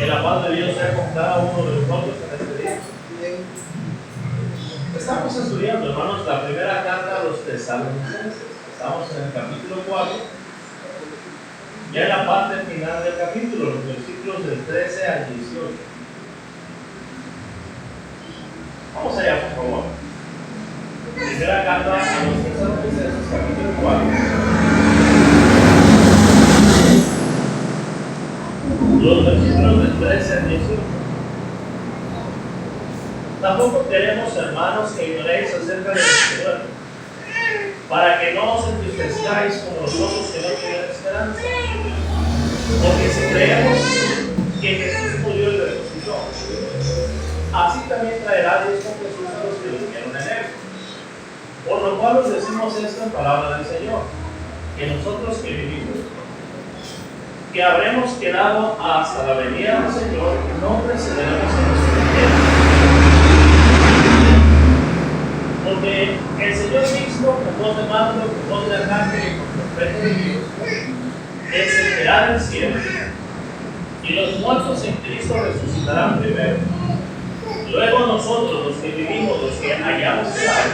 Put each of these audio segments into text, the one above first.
Que la paz de Dios sea con cada uno de nosotros en este día. Estamos estudiando, hermanos, la primera carta a los tesalonicenses. Estamos en el capítulo 4, ya en la parte final del capítulo, los versículos del 13 al 18. Vamos allá, por favor. Primera carta a los tesalonicenses, capítulo 4. Los versículos del 13 al 18. Tampoco queremos, hermanos, que ignoréis acerca de la Escritura, para que no os entristezcáis como nosotros que no tienen esperanza. Porque si creemos que Jesús murió y resucitó, así también traerá Dios con Jesús a los que durmieron en él. Por lo cual os decimos esto en palabra del Señor, que nosotros que vivimos, que habremos quedado hasta la venida del Señor, no precederemos en nuestro tiempo. Porque el Señor mismo, con voz de mando, con voz de arcángel y con trompeta de Dios, descenderá del cielo, y los muertos en Cristo resucitarán primero. Luego nosotros, los que vivimos, los que hayamos quedado,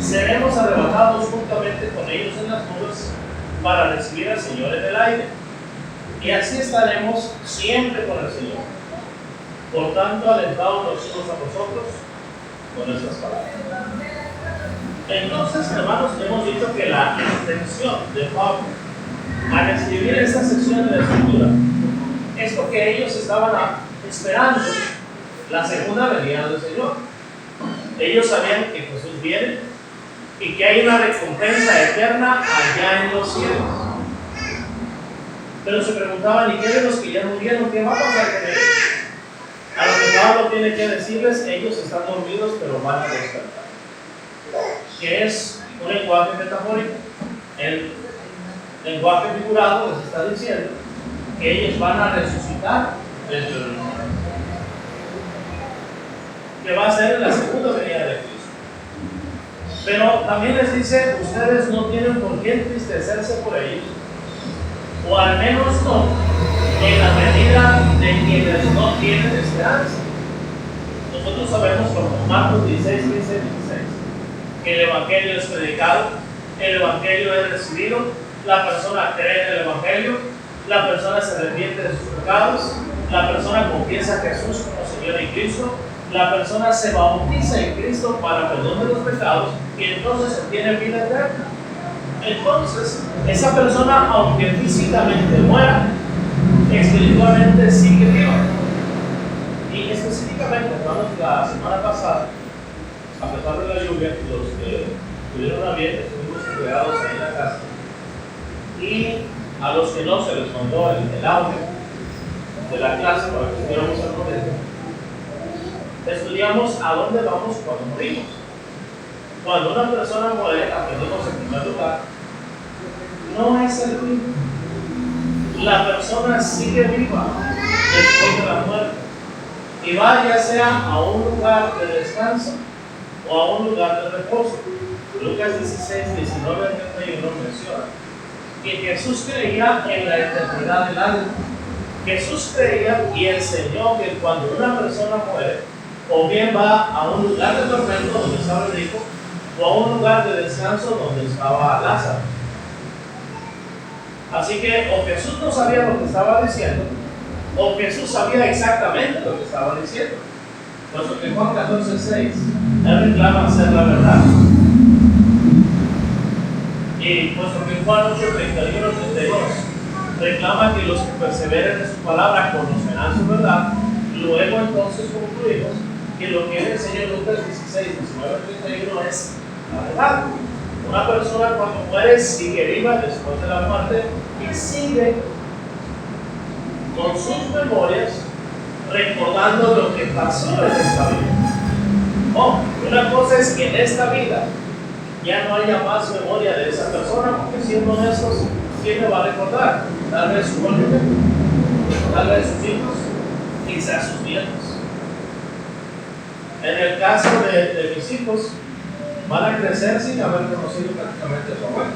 seremos arrebatados juntamente con ellos en las nubes para recibir al Señor en el aire. Y así estaremos siempre con el Señor. Por tanto, alentados los unos a vosotros con nuestras palabras. Entonces, hermanos, hemos dicho que la intención de Pablo al escribir esta sección de la Escritura es porque ellos estaban esperando la segunda venida del Señor. Ellos sabían que Jesús viene y que hay una recompensa eterna allá en los cielos. Pero se preguntaban, ¿y qué de los que ya murieron? ¿Qué va a pasar con ellos? A lo que Pablo tiene que decirles, ellos están dormidos, pero van a despertar. Que es un lenguaje metafórico. El lenguaje figurado les está diciendo que ellos van a resucitar dentro de los muertos. Que va a ser en la segunda venida de Cristo. Pero también les dice, ustedes no tienen por qué entristecerse por ellos, o al menos no en la medida de quienes no tienen esperanza. Nosotros sabemos por Marcos 16, 15, 16 que el Evangelio es predicado, el Evangelio es recibido, la persona cree en el Evangelio, la persona se arrepiente de sus pecados, la persona confiesa a Jesús como Señor y Cristo, la persona se bautiza en Cristo para perdón de los pecados y entonces obtiene vida eterna. Entonces, esa persona, aunque físicamente muera, espiritualmente sigue viva. Y específicamente, hermanos, la semana pasada, a pesar de la lluvia, los que tuvieron a bien estuvimos cuidados ahí en la casa. Y a los que no se les mandó el audio de la clase para que estuviéramos al corriente. Estudiamos a dónde vamos cuando morimos. Cuando una persona muere, aprendimos en primer lugar, no es el fin. La persona sigue viva después de la muerte y va ya sea a un lugar de descanso o a un lugar de reposo. Lucas 16, 19 al 31 menciona que Jesús creía en la eternidad del alma. Jesús creía y enseñó que cuando una persona muere, o bien va a un lugar de tormento donde estaba el rico, o a un lugar de descanso donde estaba Lázaro. Así que o Jesús no sabía lo que estaba diciendo, o Jesús sabía exactamente lo que estaba diciendo. Puesto que Juan 14:6, él reclama ser la verdad. Y puesto que Juan 8:31-32 reclama que los que perseveren en su palabra conocerán su verdad, luego entonces concluimos que lo que él enseña en Lucas 16, 19-31 es la verdad. Una persona cuando muere sigue viva después de la muerte y sigue con sus memorias recordando lo que pasó en esta vida. Una cosa es que en esta vida ya no haya más memoria de esa persona, porque siendo honestos, ¿quién me va a recordar? Tal vez su cónyuge, tal vez sus hijos, quizás sus nietos. En el caso de mis hijos, van a crecer sin haber conocido prácticamente a su abuelo.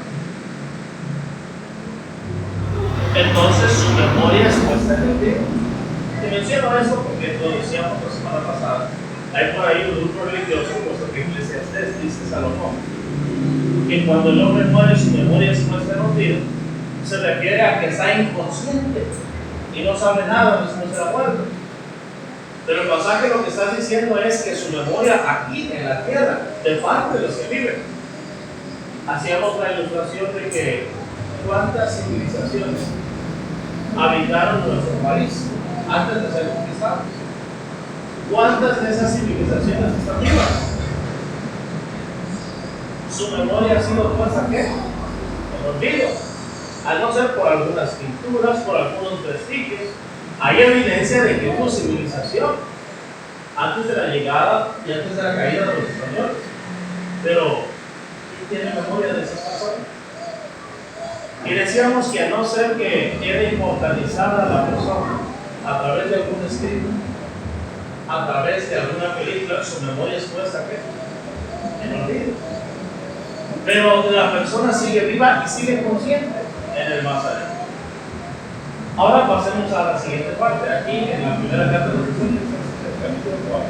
Entonces su memoria es puesta en el tiempo. Te menciono eso porque lo decíamos la semana pasada. Hay por ahí un grupo religioso, puesto que Eclesiastés dice Salomón, que cuando el hombre muere su memoria se muestra en olvido, se refiere a que está inconsciente y no sabe nada después de la muerte. Pero el pasaje lo que está diciendo es que su memoria aquí en la tierra, de parte de los que viven. Hacíamos la ilustración de que cuántas civilizaciones habitaron nuestro país antes de ser conquistados. ¿Cuántas de esas civilizaciones están vivas? Su memoria ha sido puesta ¿qué? En olvido. A no ser por algunas pinturas, por algunos vestigios, hay evidencia de que hubo civilización antes de la llegada y antes de la caída de los españoles. Pero, ¿quién tiene memoria de esas personas? Y decíamos que a no ser que quede inmortalizada la persona a través de algún escrito, a través de alguna película, su memoria es puesta ¿qué? En olvido. Pero la persona sigue viva y sigue consciente en el más allá. Ahora pasemos a la siguiente parte, aquí en la primera carta de los Efesios, capítulo 4.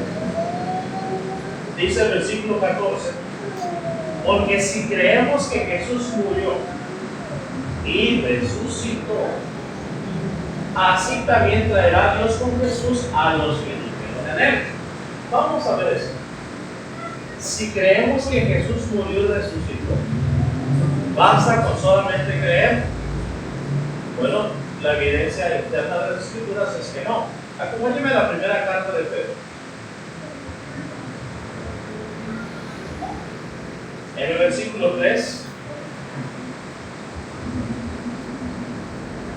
Dice el versículo 14: porque si creemos que Jesús murió y resucitó, así también traerá Dios con Jesús a los que durmieron en él. Vamos a ver eso. Si creemos que Jesús murió y resucitó, ¿basta con solamente creer? Bueno, la evidencia interna de las Escrituras es que no. Acompáñeme a la primera carta de Pedro. En el versículo 3: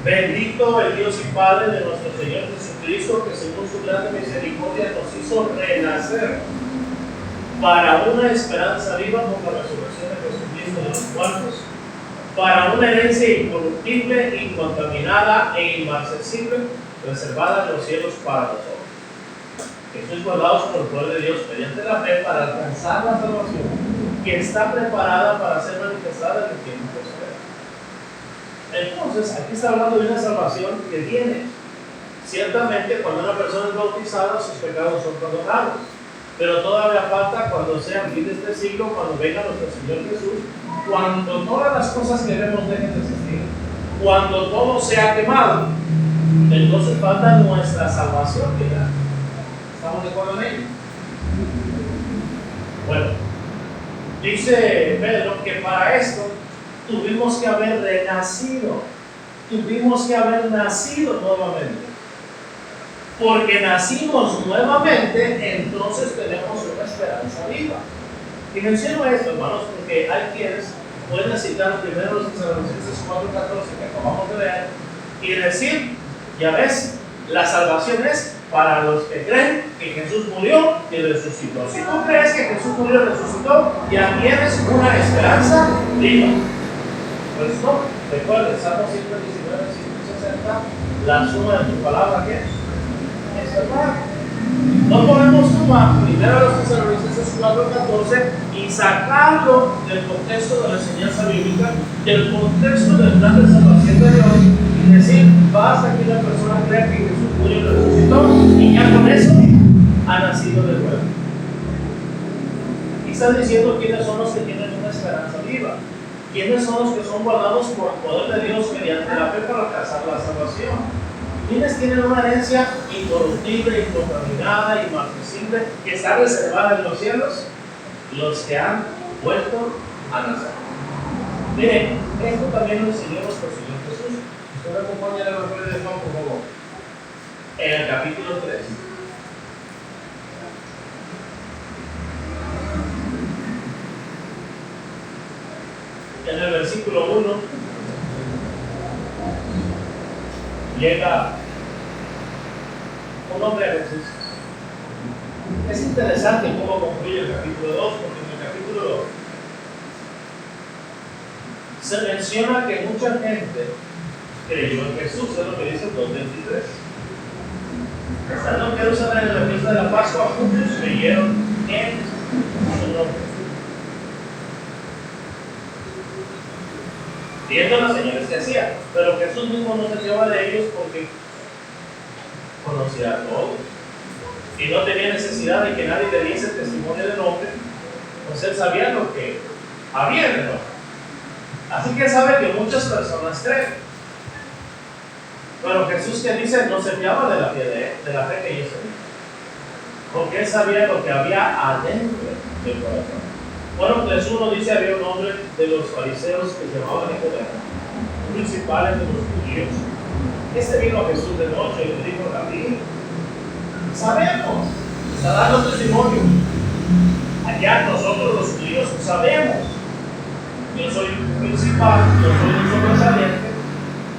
bendito el Dios y Padre de nuestro Señor Jesucristo, que según su grande misericordia nos hizo renacer para una esperanza viva por la resurrección de Jesucristo de los muertos, para una herencia incorruptible, incontaminada e inmarcesible, reservada en los cielos para nosotros, que sois guardados por el poder de Dios mediante la fe para alcanzar la salvación que está preparada para ser manifestada en el tiempo posterior. Entonces, aquí está hablando de una salvación que viene. Ciertamente, cuando una persona es bautizada, sus pecados son perdonados. Pero todavía falta cuando sea fin de este siglo, cuando venga nuestro Señor Jesús, cuando todas las cosas que vemos dejen de existir, cuando todo sea quemado, entonces falta nuestra salvación final. ¿Estamos de acuerdo en ello? Bueno, dice Pedro que para esto tuvimos que haber renacido, tuvimos que haber nacido nuevamente. Porque nacimos nuevamente, entonces tenemos una esperanza viva. Y menciono esto, hermanos, porque hay quienes pueden citar primero los Tesalonicenses 4:14 que acabamos de ver y decir, ya ves, la salvación es para los que creen que Jesús murió y resucitó. Si tú crees que Jesús murió y resucitó, ya tienes una esperanza viva. Pues no, recuerda, Salmo 119, 160, la suma de tu palabra, ¿qué? Es verdad. No podemos tomar primero los Tesalonicenses 4:14 y sacarlo del contexto de la enseñanza bíblica, del contexto del plan de salvación de Dios, y decir, basta que una persona crea que Jesús murió y resucitó, y ya con eso ha nacido de nuevo. Y está diciendo quiénes son los que tienen una esperanza viva, quiénes son los que son guardados por el poder de Dios mediante la fe para alcanzar la salvación. ¿Quiénes tienen una herencia incorruptible, incontaminada, inmarcesible, que está reservada en los cielos? Los que han vuelto a nacer. Miren, esto también lo enseñó nuestro Señor Jesús. Usted me acompaña en el Evangelio de Juan, por favor. En el capítulo 3. En el versículo 1 llega un hombre a Jesús. Es interesante cómo concluye el capítulo 2, porque en el capítulo 2 se menciona que mucha gente creyó en Jesús, es lo que dice el 2:23. Estando en Jerusalén en la fiesta de la Pascua, muchos creyeron en su nombre, viendo las señales que hacía, pero Jesús mismo no se lleva de ellos porque conocía todo y no tenía necesidad de que nadie le diese testimonio del hombre, pues él sabía lo que había en el hombre. Así que sabe que muchas personas creen. Pero Jesús, que dice, no se fiaba de la fe que ellos tenían, porque él sabía lo que había adentro del corazón. Bueno, Jesús nos dice, había un hombre de los fariseos que se llamaba Nicodemo, principales de los judíos. Este vino a Jesús de noche y le dijo, Rabí, sabemos, está dando testimonio. Allá nosotros los judíos sabemos. Yo soy un principal, yo soy un sobresaliente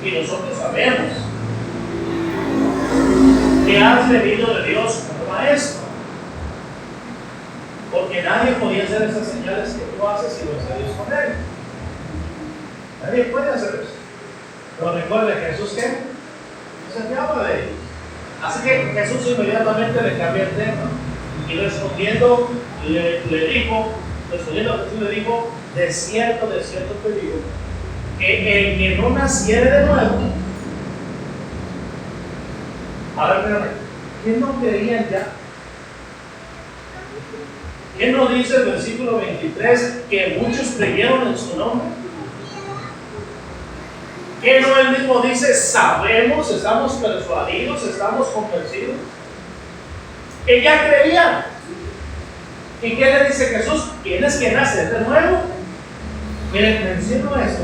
y nosotros sabemos que has venido de Dios como maestro. Porque nadie podía hacer esas señales que tú haces si no está Dios con él. Nadie puede hacer eso. Pero recuerde, Jesús que se fiaba de ellos. Así que Jesús inmediatamente le cambió el tema y respondiendo Jesús le dijo, de cierto te digo, que el que no naciere de nuevo. A ver, ¿quién no creían ya? ¿Quién no dice el versículo 23 que muchos creyeron en su nombre? ¿Qué no él mismo dice, sabemos, estamos persuadidos, estamos convencidos? Que ya creían. ¿Y qué le dice Jesús? Tienes que nacer de nuevo. Miren, menciono esto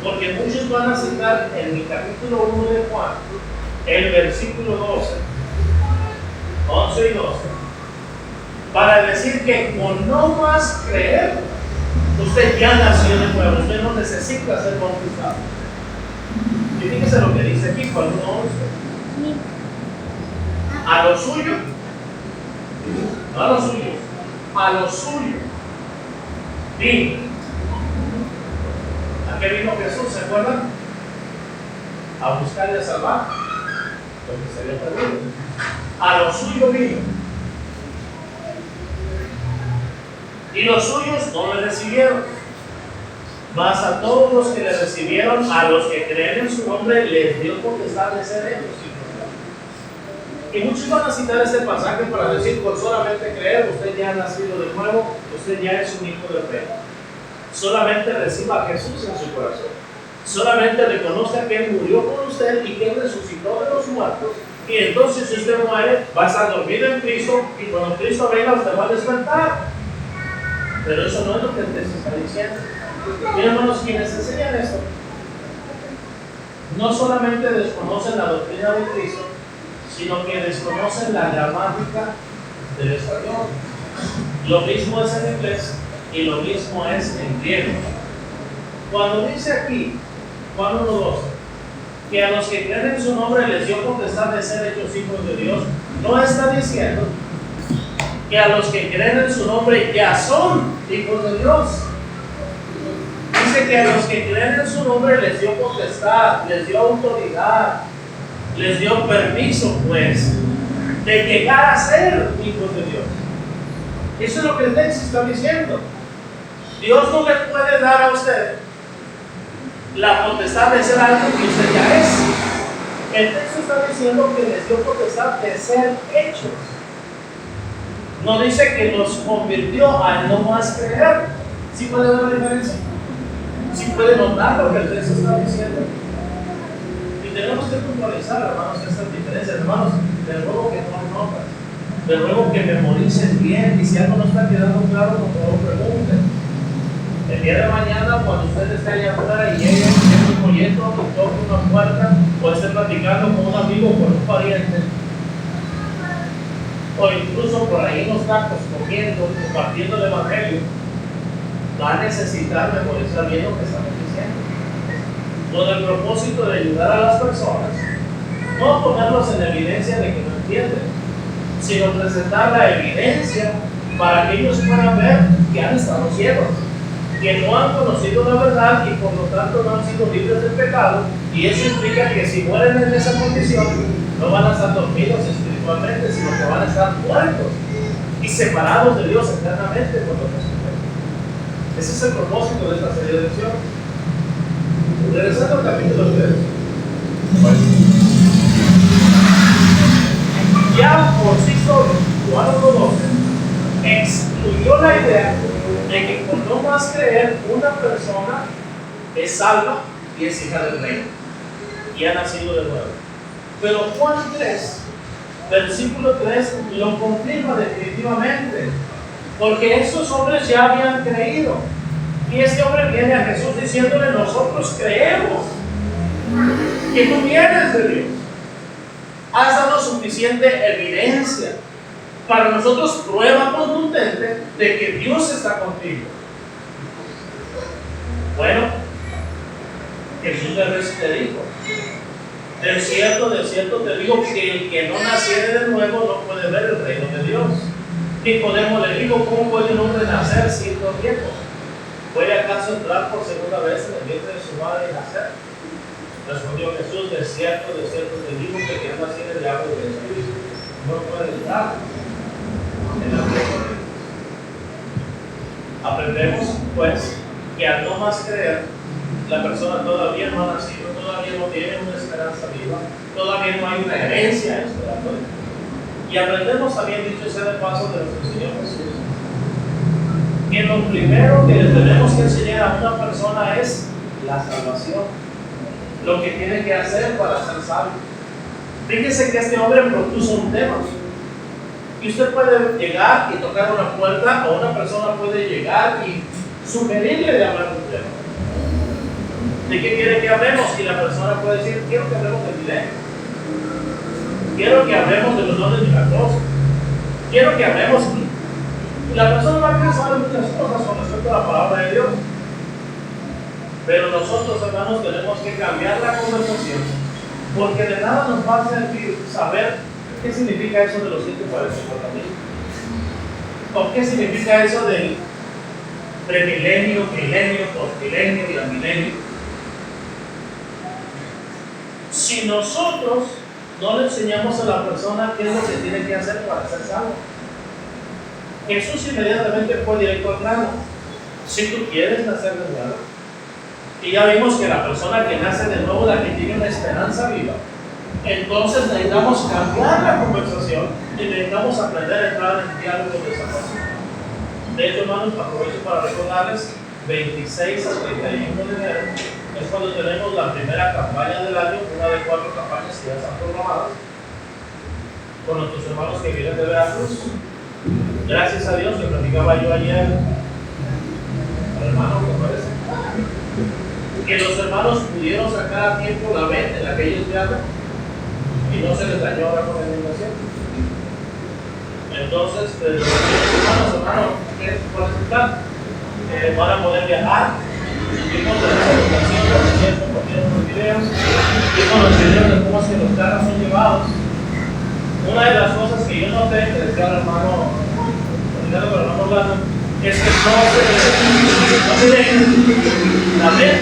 porque muchos van a citar en el capítulo 1 de Juan el versículo 11 y 12, para decir que con no más creer, usted ya nació de nuevo, usted no necesita ser bautizado. Y fíjese lo que dice aquí, Juan 1:11. A lo suyo, no a lo suyo, a lo suyo vino. ¿A qué vino Jesús? ¿Se acuerdan? A buscar y a salvar lo que se había perdido. A lo suyo vino. Y los suyos no le recibieron. Mas a todos los que le recibieron, a los que creen en su nombre, les dio potestad de ser ellos. Y muchos van a citar este pasaje para decir, con solamente creer, usted ya ha nacido de nuevo, usted ya es un hijo de fe. Solamente reciba a Jesús en su corazón. Solamente reconozca que Él murió por usted y que Él resucitó de los muertos. Y entonces, si usted muere, va a estar dormido en Cristo y cuando Cristo venga, usted va a despertar. Pero eso no es lo que el texto está diciendo. Miren, hermanos, quienes enseñan esto no solamente desconocen la doctrina de Cristo, sino que desconocen la gramática del español. Lo mismo es en inglés y lo mismo es en griego. Cuando dice aquí, Juan 1:12, que a los que creen en su nombre les dio potestad de ser hechos hijos de Dios, no está diciendo que a los que creen en su nombre ya son hijos de Dios. Dice que a los que creen en su nombre les dio potestad, les dio autoridad, les dio permiso, pues, de llegar a ser hijos de Dios. Eso es lo que el texto está diciendo. Dios no le puede dar a usted la potestad de ser algo que usted ya es. El texto está diciendo que les dio potestad de ser hechos. No dice que los convirtió a no más creer. ¿Sí puede ver la diferencia? ¿Sí puede notar lo que el texto está diciendo? Y tenemos que puntualizar, hermanos, estas diferencias. Hermanos, de ruego que no notas, de ruego que memoricen bien, y si algo no está quedando claro, por favor pregunten. El día de mañana, cuando usted esté allá afuera y llegue un folleto, y toque una puerta, o esté platicando con un amigo o con un pariente, o incluso por ahí en los tacos, comiendo, compartiendo el evangelio, va a necesitar memorizar bien lo que estamos diciendo. Con el propósito de ayudar a las personas, no ponerlos en evidencia de que no entienden, sino presentar la evidencia para que ellos puedan ver que han estado ciegos, que no han conocido la verdad y por lo tanto no han sido libres del pecado, y eso implica que si mueren en esa condición no van a estar dormidos espiritualmente, sino que van a estar muertos y separados de Dios eternamente por lo que sucede. Ese es el propósito de esta serie de lecciones. Regresando al capítulo 3. influyó la idea de que con no más creer una persona es salva y es hija del reino y ha nacido de nuevo. Pero Juan 3, versículo 3 lo confirma definitivamente, porque estos hombres ya habían creído. Y este hombre viene a Jesús diciéndole: nosotros creemos que tú vienes de Dios. Has dado suficiente evidencia para nosotros, prueba contundente de que Dios está contigo. Bueno, Jesús le dijo: de cierto te digo que el que no naciere de nuevo no puede ver el reino de Dios. Nicodemo le dijo: ¿cómo puede un hombre nacer siendo viejo? ¿Puede acaso entrar por segunda vez en el vientre de su madre y nacer? Respondió Jesús: de cierto te digo que el que no naciere de agua y del Espíritu no puede entrar en la gloria de Dios. Aprendemos pues que al no más creer, la persona todavía no ha nacido, todavía no tiene una esperanza viva, todavía no hay una herencia esperando. Y aprendemos también, dicho sea de paso, de nuestro Señor Jesús, que lo primero que le tenemos que enseñar a una persona es la salvación, lo que tiene que hacer para ser salvo. Fíjese que este hombre propuso un tema. Y usted puede llegar y tocar una puerta, o una persona puede llegar y sugerirle de hablar de un tema. ¿De qué quiere que hablemos? Y la persona puede decir: quiero que hablemos de milenio. Quiero que hablemos de los dones milagrosos. Quiero que hablemos. Y la persona va a pensar en muchas cosas con respecto a la palabra de Dios. Pero nosotros, hermanos, tenemos que cambiar la conversación, porque de nada nos va a servir saber qué significa eso de los 144,000. ¿O qué significa eso del premilenio, milenio, postmilenio y amilenio? Si nosotros no le enseñamos a la persona qué es lo que tiene que hacer para ser salvo, Jesús inmediatamente fue directo al grano. Si tú quieres nacer de nuevo, y ya vimos que la persona que nace de nuevo, la que tiene una esperanza viva, entonces necesitamos cambiar la conversación y necesitamos aprender a entrar en diálogo de salvación. De hecho, hermanos, aprovecho para recordarles: 26 al 31 de enero es cuando tenemos la primera campaña del año, una de 4 campañas que ya están programadas, con nuestros hermanos que vienen de Veracruz. Gracias a Dios, que platicaba yo ayer al hermano, me parece, que los hermanos pudieron sacar a tiempo la venta en la que ellos viajan y no se les dañó ahora con la inundación. Entonces, hermanos, ¿cuál es el plan? Van a poder viajar. Vimos la presentación, recién compartieron los videos, vimos los videos de cómo es que los carros son llevados. Una de las cosas que yo noté, que decía el hermano Orlando, es que no se la mente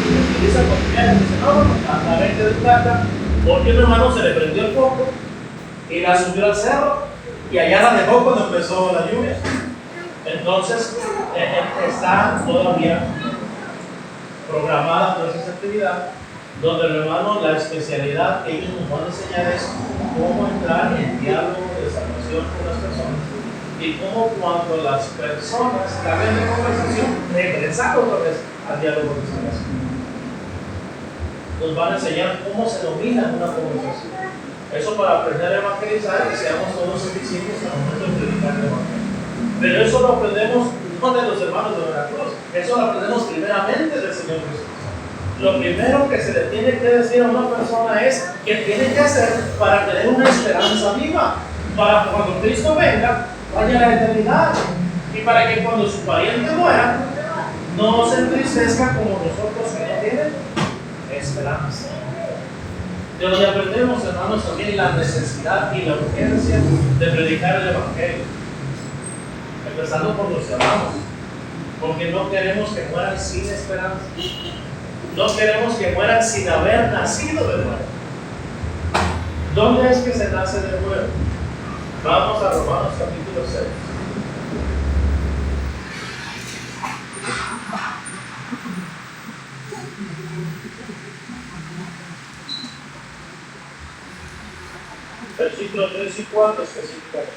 utiliza cotidiana, dice: no, la mente de plata, porque un hermano se le prendió el foco y la subió al cerro y allá la dejó cuando empezó la lluvia. Entonces está todavía programada toda esa actividad, donde el hermano, la especialidad que ellos nos van a enseñar es cómo entrar en diálogo de salvación con las personas, y cómo, cuando las personas cambian de conversación, regresar otra vez al diálogo de salvación. Nos van a enseñar cómo se domina una conversación. Eso para aprender a evangelizar y seamos todos eficientes al momento de predicar el evangelio. Pero eso lo aprendemos no de los hermanos de Veracruz, eso lo aprendemos primeramente del Señor Jesús. Lo primero que se le tiene que decir a una persona es qué tiene que hacer para tener una esperanza viva, para cuando Cristo venga, vaya a la eternidad, y para que cuando su pariente muera, no se entristezca como nosotros que no tienen esperanza. De donde aprendemos, hermanos, también la necesidad y la urgencia de predicar el evangelio, empezando por los hermanos, porque no queremos que mueran sin esperanza, no queremos que mueran sin haber nacido de nuevo. ¿Dónde es que se nace de nuevo? Vamos a Romanos capítulo 6. Versículos 3 y 4 específicamente.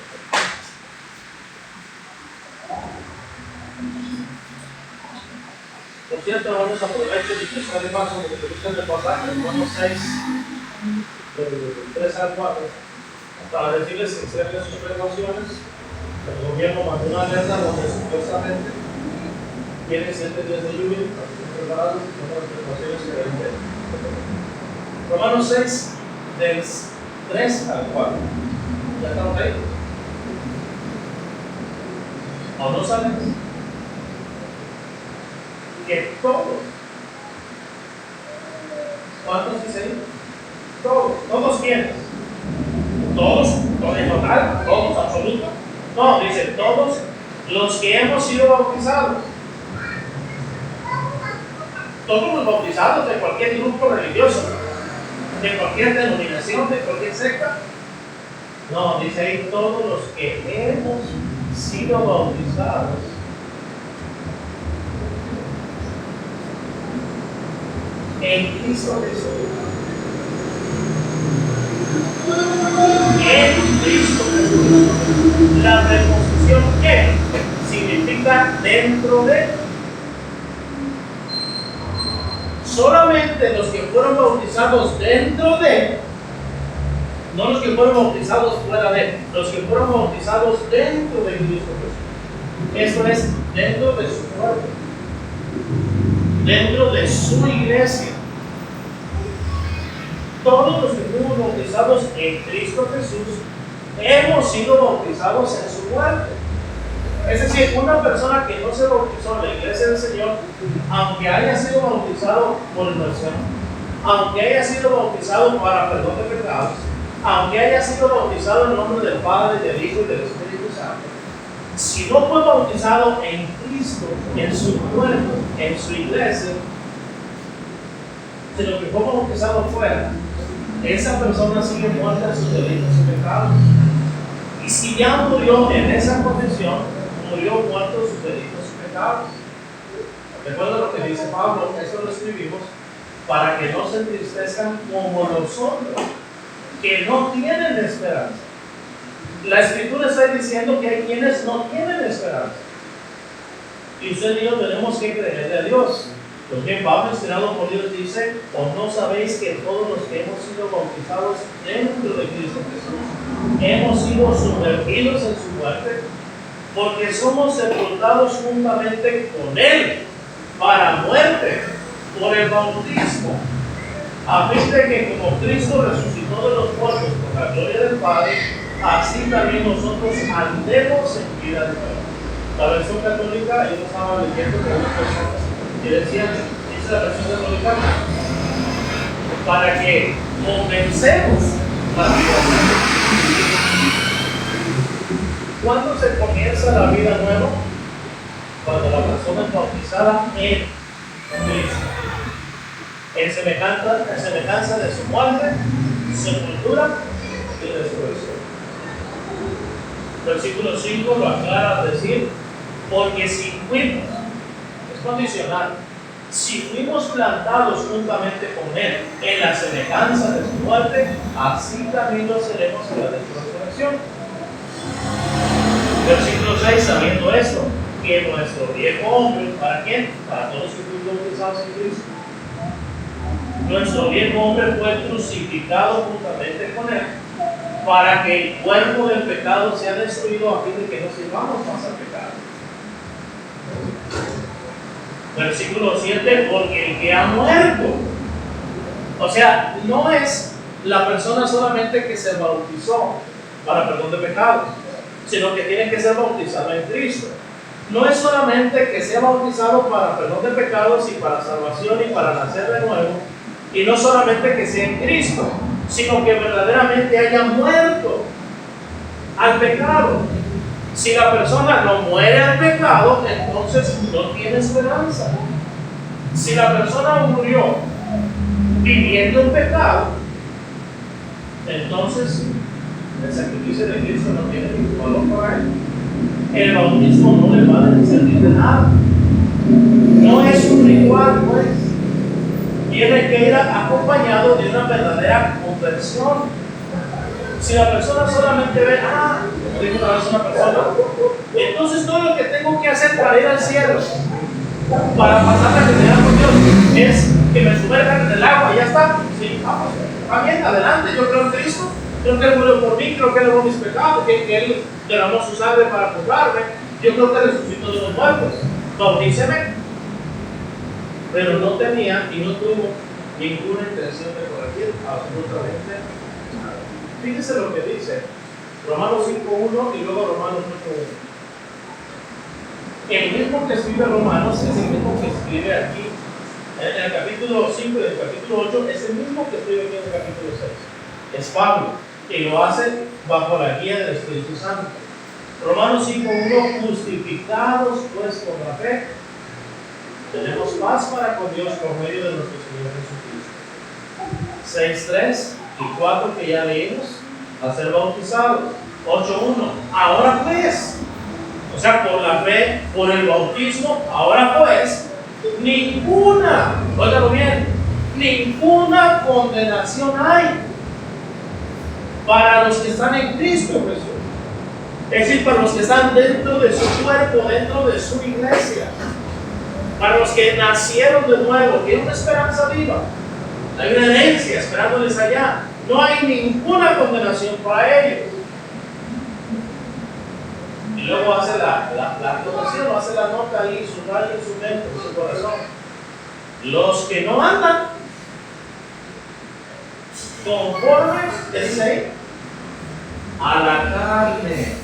Por cierto, vamos a aprovechar y saber más sobre lo que usted de pasaje, Romanos 6, 3 al 4, para decirles que cierren sus precauciones. El gobierno mandó una alerta donde supuestamente tiene 7 días de lluvia, para que estén preparados con las precauciones que deben tener. Romanos 6, del 3 al 4. ¿Ya estamos ahí? ¿O no saben? Que todos, ¿cuántos dice ahí? Todos quiénes? Todos, en total, todos, absoluto. No, dice todos los que hemos sido bautizados. Todos los bautizados de cualquier grupo religioso, de cualquier denominación, de cualquier secta. No, dice ahí todos los que hemos sido bautizados en Cristo Jesús. En Cristo Jesús. La preposición en significa dentro de. Solamente los que fueron bautizados dentro de, no los que fueron bautizados fuera de, los que fueron bautizados dentro de Cristo Jesús. Eso es dentro de su cuerpo, dentro de su iglesia. Todos los que fuimos bautizados en Cristo Jesús hemos sido bautizados en su muerte. Es decir, una persona que no se bautizó en la iglesia del Señor, aunque haya sido bautizado por inmersión, aunque haya sido bautizado para perdón de pecados, aunque haya sido bautizado en nombre del Padre, del Hijo y del Espíritu Santo, si no fue bautizado en Cristo, en su cuerpo, en su iglesia, sino que fue bautizado fuera, esa persona sigue muerta en sus delitos y pecados. Y si ya murió en esa condición, murió muerto en sus delitos y pecados. Recuerda lo que dice Pablo, esto lo escribimos para que no se entristezcan como los hombres que no tienen esperanza. La Escritura está diciendo que hay quienes no tienen esperanza. Y usted y yo tenemos que creerle a Dios. Pues bien, Pablo, inspirado por Dios, dice: ¿o no sabéis que todos los que hemos sido bautizados dentro de Cristo Jesús hemos sido sumergidos en su muerte? Porque somos sepultados juntamente con Él para muerte por el bautismo, a fin de que como Cristo resucitó de los muertos por la gloria del Padre, así también nosotros andemos en vida de nuevo. La versión católica, yo estaba leyendo con una persona y decía, dice la versión católica, para que comencemos la vida nueva. ¿Cuándo se comienza la vida nueva? Cuando la persona es bautizada en Cristo, en semejanza de su muerte, sepultura y resurrección. Versículo 5 lo aclara al decir: porque si fuimos, es condicional, si fuimos plantados juntamente con Él en la semejanza de su muerte, así también lo seremos en la de su resurrección. Versículo 6, sabiendo esto, que nuestro viejo hombre, ¿para quién? Para todos los que fuimos bautizados en Cristo. Nuestro viejo hombre fue crucificado juntamente con Él, para que el cuerpo del pecado sea destruido, a fin de que no sirvamos más al pecado. Versículo 7, porque el que ha muerto, o sea, no es la persona solamente que se bautizó para perdón de pecados, sino que tiene que ser bautizado en Cristo. No es solamente que sea bautizado para perdón de pecados y para salvación y para nacer de nuevo, y no solamente que sea en Cristo, sino que verdaderamente haya muerto al pecado. Si la persona no muere al pecado, entonces no tiene esperanza. Si la persona murió viviendo en pecado, entonces el sacrificio de Cristo no tiene ningún valor para él. El bautismo no le va a servir de nada. No es un ritual, pues. Tiene que ir acompañado de una verdadera conversión. Si la persona solamente ve, como dijo una vez una persona, entonces todo lo que tengo que hacer para ir al cielo, para pasar la eternidad con Dios es que me sumerjan en el agua y ya está. Sí, vamos, va bien, adelante, yo creo en Cristo, creo que Él murió por mí, creo que Él lavó mis pecados, que Él derramó su sangre para comprarme, yo creo que resucitó de los muertos, bautíceme. Pero no tenía y no tuvo ninguna intención de corregir absolutamente nada. Fíjese lo que dice Romanos 5.1 y luego Romanos 8.1. El mismo que escribe Romanos es el mismo que escribe aquí en el capítulo 5 y el capítulo 8, es el mismo que escribe aquí en el capítulo 6. Es Pablo, y lo hace bajo la guía del Espíritu Santo. Romanos 5.1, justificados pues por la fe, tenemos paz para con Dios por medio de nuestro Señor Jesucristo. 6.3 y 4 que ya leímos, a ser bautizados. 8.1, ahora pues, o sea, por la fe, por el bautismo, ahora pues, ninguna, óigalo bien, ninguna condenación hay para los que están en Cristo Jesús. Es decir, para los que están dentro de su cuerpo, dentro de su iglesia. Para los que nacieron de nuevo, tienen una esperanza viva. Hay una herencia esperándoles allá. No hay ninguna condenación para ellos. Y luego hace la anotación, hace la nota ahí, su radio, su mente, su corazón. Los que no andan conforme, ¿qué dice ahí? A la carne.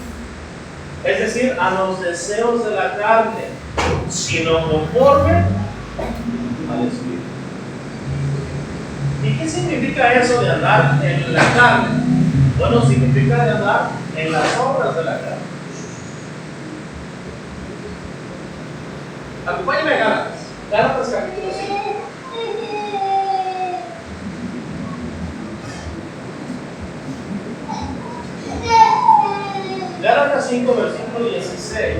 Es decir, a los deseos de la carne, sino conforme al Espíritu. ¿Y qué significa eso de andar en la carne? Bueno, significa de andar en las obras de la carne. Acompáñame a Gálatas. Gálatas capítulo 5. Gálatas 5, versículo 16.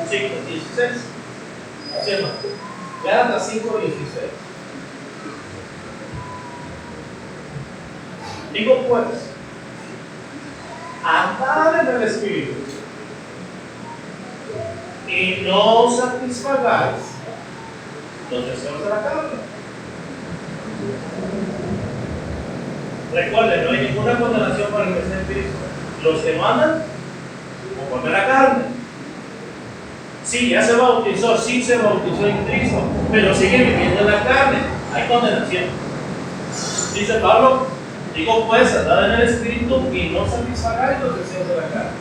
¿16? ¿Sí, no? Gálatas 5, 16. Digo pues, andad en el Espíritu y no satisfagáis los deseos de la carne. Recuerden, no hay ninguna condenación para el que está en Cristo. Los que no andan conforme a la carne. Sí, ya se bautizó, sí se bautizó en Cristo, pero sigue viviendo en la carne. Hay condenación. Dice Pablo, digo pues, andad en el Espíritu y no satisfagáis los deseos de la carne.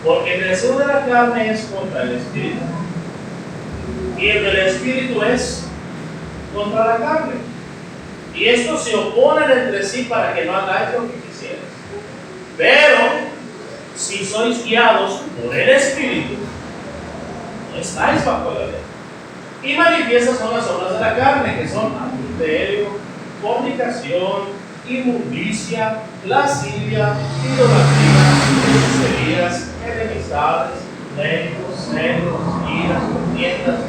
Porque el deseo de la carne es contra el Espíritu. Y el del Espíritu es contra la carne. Y estos se oponen entre sí para que no hagáis lo que quisierais. Pero, si sois guiados por el Espíritu, no estáis bajo la ley. Y manifiestas son las obras de la carne, que son adulterio, fornicación, inmundicia, lascivia, idolatría, hechicerías, enemistades, pleitos, celos, iras, contiendas,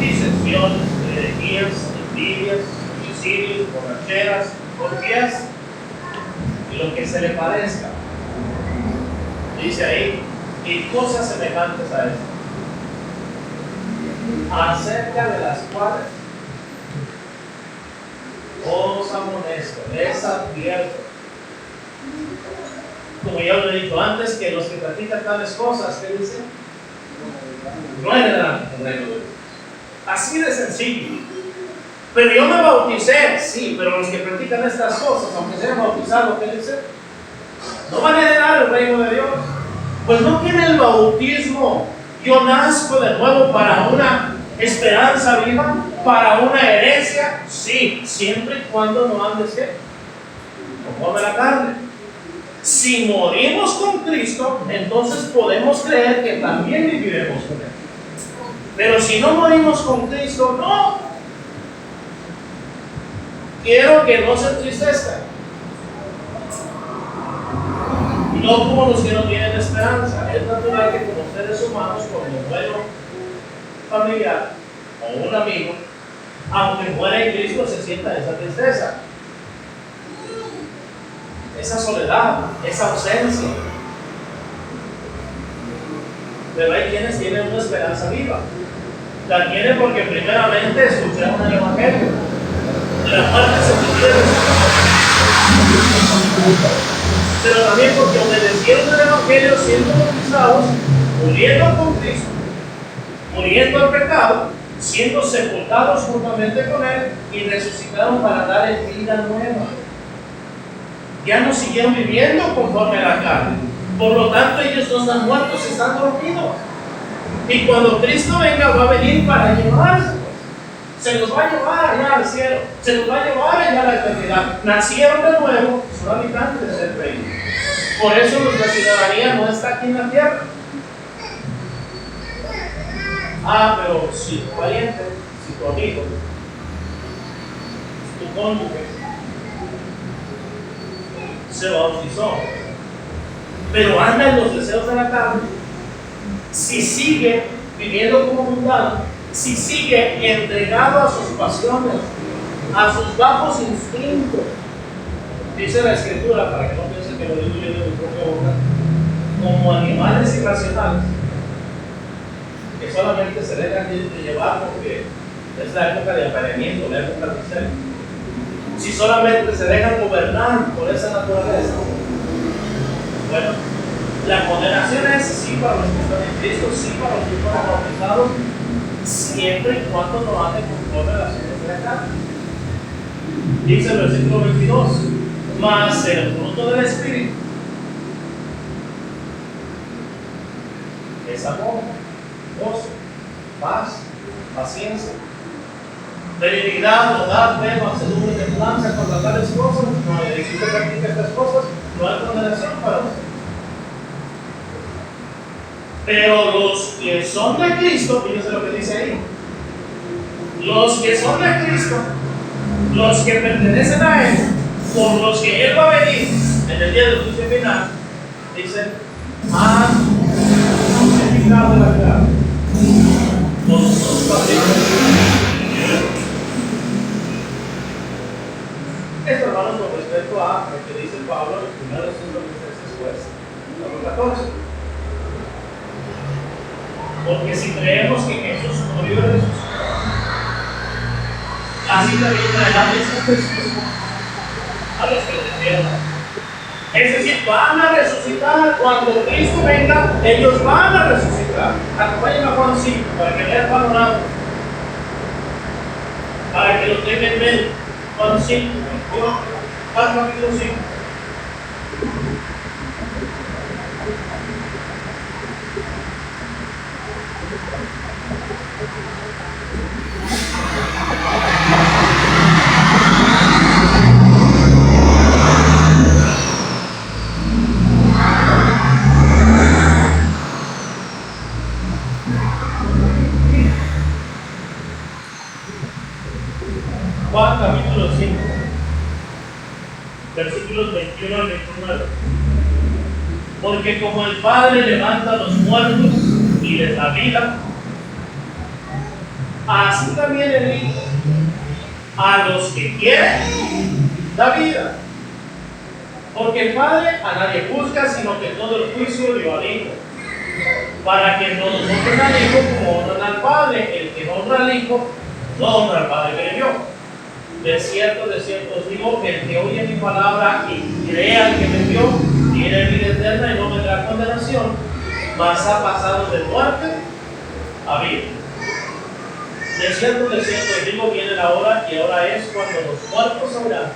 disensiones, herejías, envidias, homicidios, borracheras, orgías y lo que se le parezca. Dice ahí, y cosas semejantes a esto, acerca de las cuales os amonesto, les advierto, como ya lo he dicho antes, que los que practican tales cosas, ¿qué dice? No heredarán el reino de Dios. Así de sencillo. Pero yo me bauticé, sí, pero los que practican estas cosas, aunque sean bautizados, ¿qué dice? No van a heredar el reino de Dios. Pues no tiene el bautismo. Yo nazco de nuevo para una esperanza viva, para una herencia, sí, siempre y cuando no andes ¿qué? Conforme a la carne. Si morimos con Cristo, entonces podemos creer que también viviremos con Él. Pero si no morimos con Cristo, no. Quiero que no se entristezcan. No como los que no tienen esperanza. Es natural que como seres humanos, cuando un vuelo familiar o un amigo aunque muera en Cristo, se sienta esa tristeza, esa soledad, esa ausencia. Pero hay quienes tienen una esperanza viva. La tienen porque primeramente escucharon el Evangelio. La muerte se cumplió, pero también porque obedecieron el Evangelio siendo bautizados, muriendo con Cristo, muriendo al pecado, siendo sepultados juntamente con Él y resucitaron para dar vida nueva. Ya no siguieron viviendo conforme a la carne. Por lo tanto, ellos no están muertos, están dormidos. Y cuando Cristo venga, va a venir para llevarse. Se los va a llevar allá al cielo. Se los va a llevar allá a la eternidad. Nacieron de nuevo, son habitantes del reino. Por eso nuestra ciudadanía no está aquí en la tierra. Pero si tu pariente, si tu amigo, tu cónyuge se bautizó, pero anda en los deseos de la carne, si sigue viviendo como mundano, si sigue entregado a sus pasiones, a sus bajos instintos, dice la Escritura, para que no piensen que lo digo yo de mi propia boca, como animales irracionales, que solamente se dejan de llevar porque es la época de apareamiento, la época de ser. Si solamente se dejan gobernar por esa naturaleza, bueno, la condenación es sí para los que están en Cristo, sí para los que fueron bautizados, siempre y cuando no anden conforme a las cosas de la carne. Dice el versículo 22, mas el fruto del Espíritu es amor, gozo, paz, paciencia, benignidad, bondad, fe, mansedumbre, templanza. Contra tales cosas, no existe practica estas cosas, no hay condenación para usted. Pero los que son de Cristo, fíjense lo que dice ahí, los que son de Cristo, los que pertenecen a Él, por los que Él va a venir en el día del juicio final, dice, han crucificado la carne con sus pasiones. Esto, hermanos, con respecto a lo que dice Pablo en 1 Tesalonicenses después, capítulo 14. Porque si creemos que Jesús murió y resucitó, así también traerá Jesús a los que creyeron. Es decir, van a resucitar cuando Cristo venga, ellos van a resucitar. Acompáñenme a Juan 5 para que vean el panorama, para que lo tengan en mente. Juan 5, Juan capítulo 5. Juan capítulo 5, versículos 21 al 29. Porque como el Padre levanta a los muertos y les da vida, así también el Hijo a los que quieren da vida. Porque el Padre a nadie juzga, sino que todo el juicio dio al Hijo, para que no honren al Hijo como honran al Padre. El que no honra al Hijo no honra al Padre que le dio. De cierto os digo que el que oye mi palabra y crea al que me envió, tiene vida eterna y no vendrá condenación, mas ha pasado de muerte a vida. De cierto os digo, viene la hora, y ahora es cuando los muertos oirán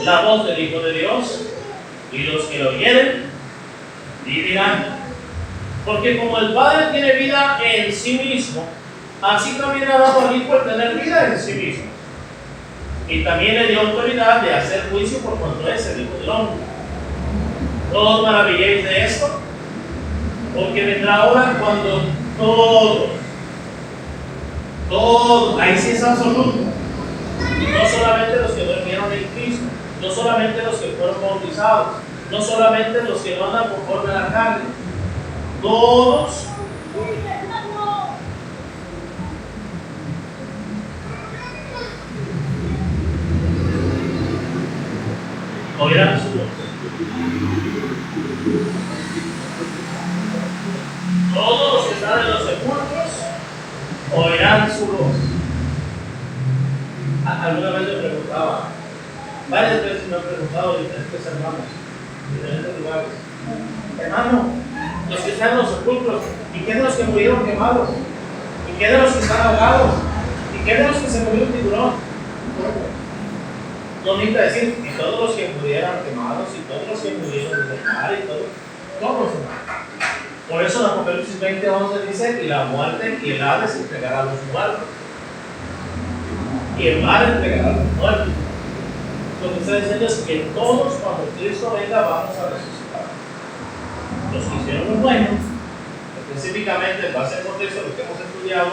la voz del Hijo de Dios, y los que lo oyeren vivirán. Porque como el Padre tiene vida en sí mismo, así también ha dado al Hijo el tener vida en sí mismo. Y también le dio autoridad de hacer juicio por cuanto es el Hijo del Hombre. ¿No os maravilléis de esto? Porque vendrá hora cuando todos, ahí sí es absoluto, no solamente los que durmieron en Cristo, no solamente los que fueron bautizados, no solamente los que no andan conforme a la carne, todos oirán su voz. Alguna vez me preguntaba, varias veces me han preguntado diferentes hermanos, diferentes lugares, hermano, los que están en los sepulcros, ¿y qué de los que murieron quemados? ¿Y qué de los que están ahogados? ¿Y qué de los que se murió un tiburón? No necesita decir que todos los que murieran quemados y todos los que murieron en el mar y todos, hermanos. Por eso en Apocalipsis 20:11 dice, y la muerte y el Hades entregará a los muertos. Y el mar entregará a los muertos. Lo que está diciendo es que todos, cuando Cristo venga, vamos a resucitar. Los que hicieron lo bueno, específicamente en base al contexto de lo que hemos estudiado,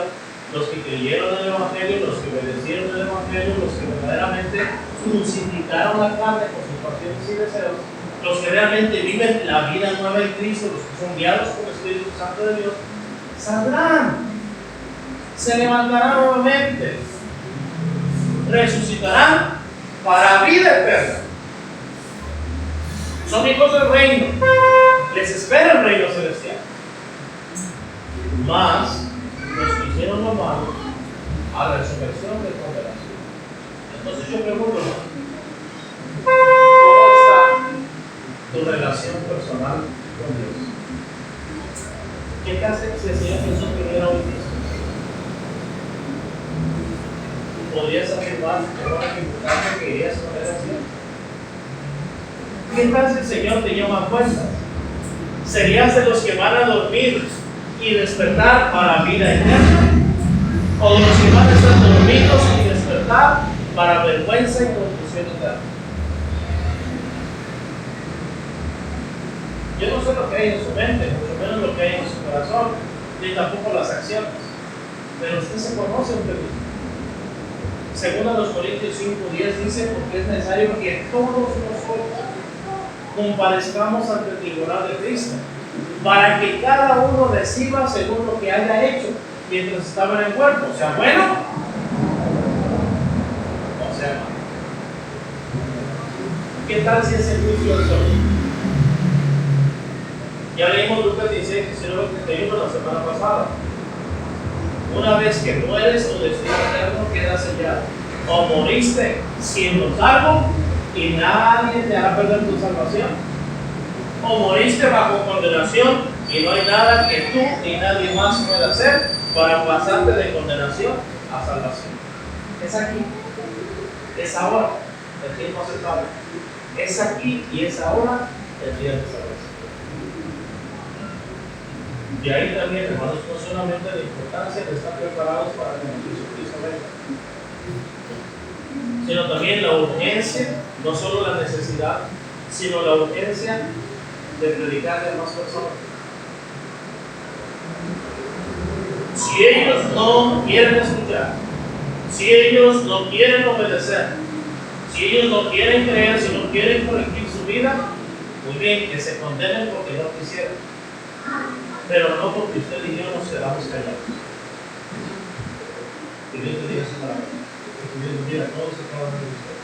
los que creyeron en el Evangelio, los que obedecieron el Evangelio, los que verdaderamente crucificaron la carne por sus pasiones y deseos, los que realmente viven la vida nueva en Cristo, los que son guiados por el Espíritu Santo de Dios, saldrán, se levantarán nuevamente, resucitarán para vida eterna. Son hijos del reino, les espera el reino celestial. Mas los que hicieron lo malo, a la resurrección de condenación. Entonces yo pregunto, ¿cómo está tu relación personal con Dios? ¿Qué clase si el Señor Jesús viniera hoy mismo? ¿Podrías afirmar que no era importante que irías con él al cielo? ¿Qué tal si el Señor te llama a cuentas? ¿Serías de los que van a dormir y despertar para vida eterna? ¿O de los que van a estar dormidos y despertar para vergüenza y confusión eterna? Yo no sé lo que hay en su mente, mucho menos lo que hay en su corazón, ni tampoco las acciones. Pero usted se conoce usted mismo. Según a los Corintios 5:10 dice, porque es necesario que todos nosotros comparezcamos ante el tribunal de Cristo, para que cada uno reciba según lo que haya hecho mientras estaba en el cuerpo, o sea bueno o sea malo. ¿Qué tal si es el juicio del sol? Ya leímos Lucas 16, 19, 31 la semana pasada. Una vez que mueres, tu destino eterno queda sellado. O moriste siendo salvo y nadie te hará perder tu salvación. O moriste bajo condenación y no hay nada que tú ni nadie más pueda hacer para pasarte de condenación a salvación. Es aquí, es ahora el tiempo aceptable. Es aquí y es ahora el día de salvación. Y ahí también, hermanos, no solamente la importancia de estar preparados para que Jesucristo venga, sino también la urgencia, no solo la necesidad, sino la urgencia de predicarle a más personas. Si ellos no quieren escuchar, si ellos no quieren obedecer, si ellos no quieren creer, si no quieren corregir su vida, muy bien, que se condenen porque no quisieron, pero no porque usted y yo nos quedamos callados. Que Dios te diga su palabra, que Dios bendiga a todos y cada uno de ustedes.